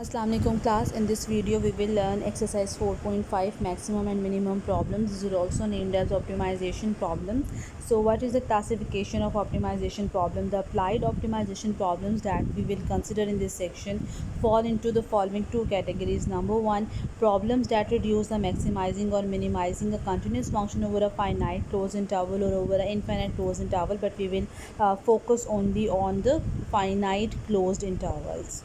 Assalamu alaikum class. In this video we will learn exercise 4.5 maximum and minimum problems. This is also named as optimization problems. So what is the classification of optimization problem? The applied optimization problems that we will consider in this section fall into the following two categories. Number one, problems that reduce the maximizing or minimizing a continuous function over a finite closed interval or over an infinite closed interval, but we will focus only on the finite closed intervals.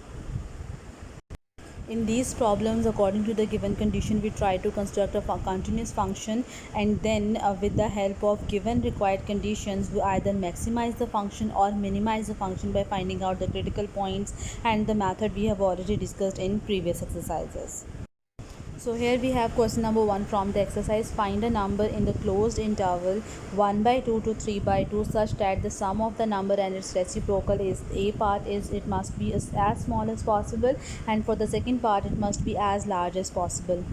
In these problems, according to the given condition, we try to construct a continuous function, and then with the help of given required conditions, we either maximize the function or minimize the function by finding out the critical points, and the method we have already discussed in previous exercises. So here we have question number 1 from the exercise. Find a number in the closed interval 1 by 2 to 3 by 2 such that the sum of the number and its reciprocal is a part is it must be as small as possible, and for the second part it must be as large as possible.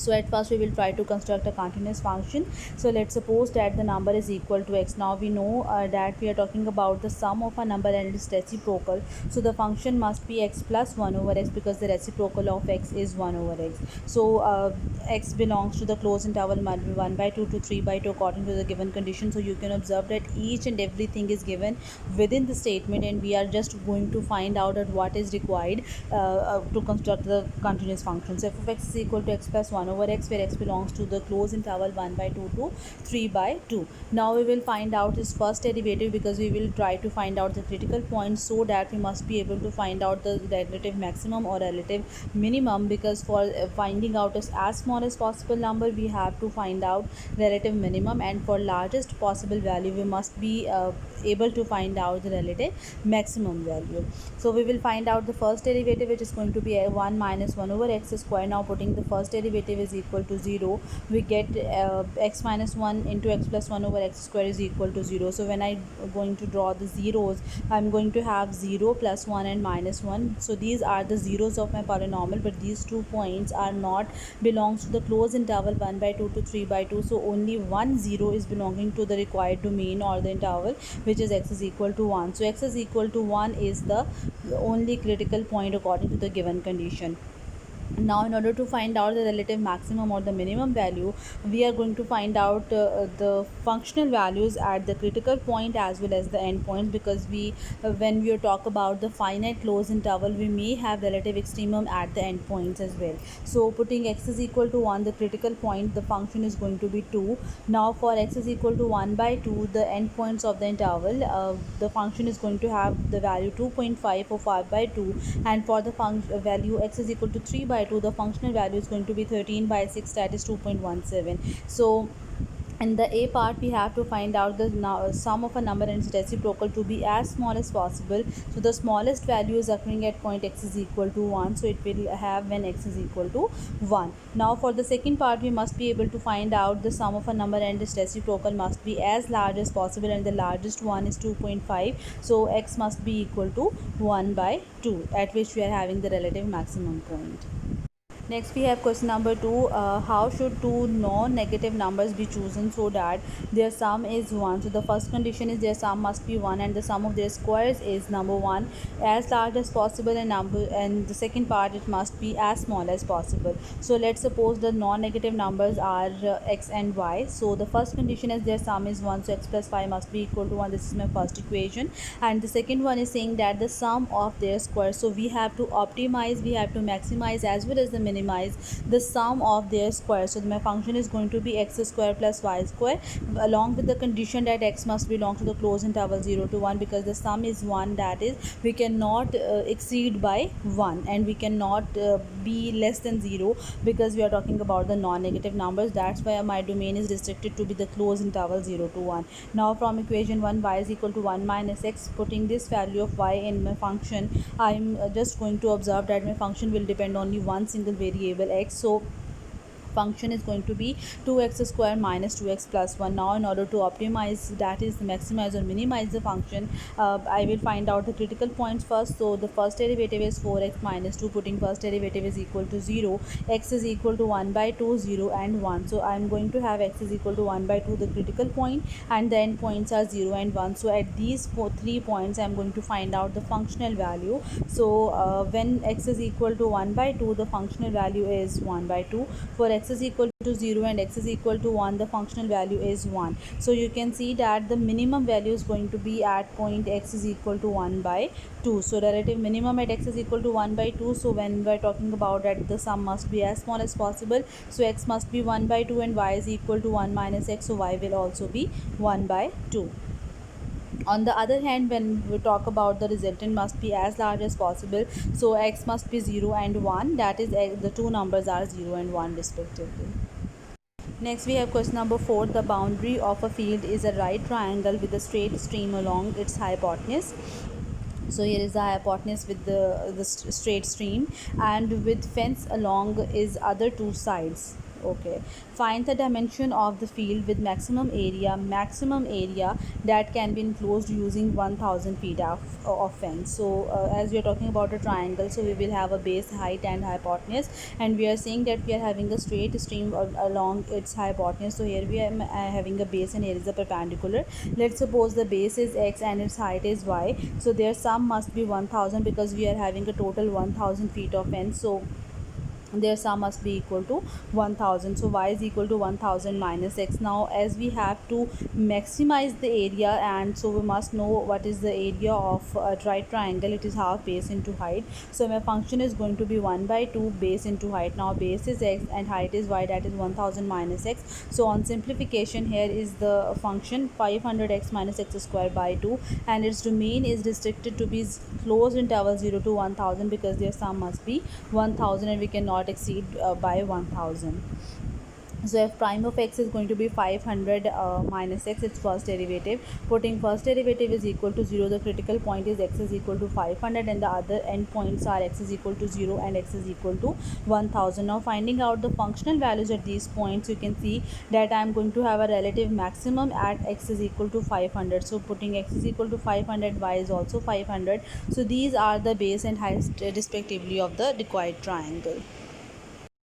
So at first we will try to construct a continuous function. So let's suppose that the number is equal to x. Now we know that we are talking about the sum of a number and its reciprocal, so the function must be x plus 1 over x, because the reciprocal of x is 1 over x. So x belongs to the closed interval 1 by 2 to 3 by 2 according to the given condition. So you can observe that each and everything is given within the statement, and we are just going to find out at what is required to construct the continuous function. So f of x is equal to x plus 1 over x, where x belongs to the closed interval 1 by 2 to 3 by 2. Now we will find out its first derivative, because we will try to find out the critical point, so that we must be able to find out the relative maximum or relative minimum, because for finding out as small as possible number we have to find out relative minimum, and for largest possible value we must be able to find out the relative maximum value. So we will find out the first derivative, which is going to be 1 minus 1 over x square. Now putting the first derivative is equal to 0, we get x minus 1 into x plus 1 over x square is equal to 0. So when I going to draw the zeros, I'm going to have 0 plus 1 and minus 1. So these are the zeros of my polynomial, but these 2 points are not belongs to the closed interval 1 by 2 to 3 by 2. So only 1 0 is belonging to the required domain or the interval, which is x is equal to 1. So x is equal to 1 is the only critical point according to the given condition. Now in order to find out the relative maximum or the minimum value, we are going to find out the functional values at the critical point as well as the end point, because we when we talk about the finite closed interval, we may have relative extremum at the end points as well. So putting x is equal to 1, the critical point, the function is going to be 2. Now for x is equal to 1 by 2, the end points of the interval, the function is going to have the value 2.5 or 5 by 2, and for the value x is equal to 3 by 2, the functional value is going to be 13 by 6, that is 2.17. So in the a part we have to find out the sum of a number and its reciprocal to be as small as possible. So the smallest value is occurring at point x is equal to 1, so it will have when x is equal to 1. Now for the second part, we must be able to find out the sum of a number and its reciprocal must be as large as possible, and the largest one is 2.5. So x must be equal to 1 by 2, at which we are having the relative maximum point. Next we have question number 2. How should two non-negative numbers be chosen so that their sum is 1? So the first condition is their sum must be 1, and the sum of their squares is number 1 as large as possible, and the second part, it must be as small as possible. So let's suppose the non-negative numbers are x and y. So the first condition is their sum is 1, so x plus 5 must be equal to 1. This is my first equation, and the second one is saying that the sum of their squares. So we have to optimize, we have to maximize as well as the minimize the sum of their squares. So my function is going to be x square plus y square, along with the condition that x must belong to the closed interval 0 to 1, because the sum is 1, that is we cannot exceed by 1, and we cannot be less than 0, because we are talking about the non-negative numbers. That's why my domain is restricted to be the closed interval 0 to 1. Now from equation 1, y is equal to 1 minus x, putting this value of y in my function, I'm just going to observe that my function will depend only one single variable x. So function is going to be 2x square minus 2x plus 1. Now in order to optimize, that is maximize or minimize the function, I will find out the critical points first. So the first derivative is 4x minus 2, putting first derivative is equal to 0, x is equal to 1 by 2, 0 and 1. So I am going to have x is equal to 1 by 2 the critical point, and the end points are 0 and 1. So at these 3 points I am going to find out the functional value. So when x is equal to 1 by 2, the functional value is 1 by 2. For x is equal to 0 and x is equal to 1, the functional value is 1. So you can see that the minimum value is going to be at point x is equal to 1 by 2. So relative minimum at x is equal to 1 by 2. So when we are talking about that, the sum must be as small as possible. So x must be 1 by 2 and y is equal to 1 minus x, so y will also be 1 by 2. On the other hand, when we talk about the resultant must be as large as possible, so x must be 0 and 1, that is the two numbers are 0 and 1 respectively. Next we have question number 4. The boundary of a field is a right triangle with a straight stream along its hypotenuse. So here is the hypotenuse with the straight stream, and with fence along is other two sides. Okay, find the dimension of the field with maximum area that can be enclosed using 1000 feet of fence. So as we are talking about a triangle, so we will have a base, height and hypotenuse, and we are saying that we are having a straight stream along its hypotenuse. So here we are having a base and here is a perpendicular. Let's suppose the base is x and its height is y, so their sum must be 1000 because we are having a total 1000 feet of fence. So their sum must be equal to 1000. So y is equal to 1000 minus x. Now as we have to maximize the area, and so we must know what is the area of a right triangle. It is half base into height. So my function is going to be 1 by 2 base into height. Now base is x and height is y, that is 1000 minus x. So on simplification, here is the function 500x minus x square by 2, and its domain is restricted to be closed interval 0 to 1000 because their sum must be 1000 and we cannot exceed by 1000. So f prime of x is going to be 500 minus x, its first derivative. Putting first derivative is equal to 0, the critical point is x is equal to 500 and the other end points are x is equal to 0 and x is equal to 1000. Now finding out the functional values at these points, you can see that I am going to have a relative maximum at x is equal to 500. So putting x is equal to 500, y is also 500. So these are the base and height respectively of the required triangle.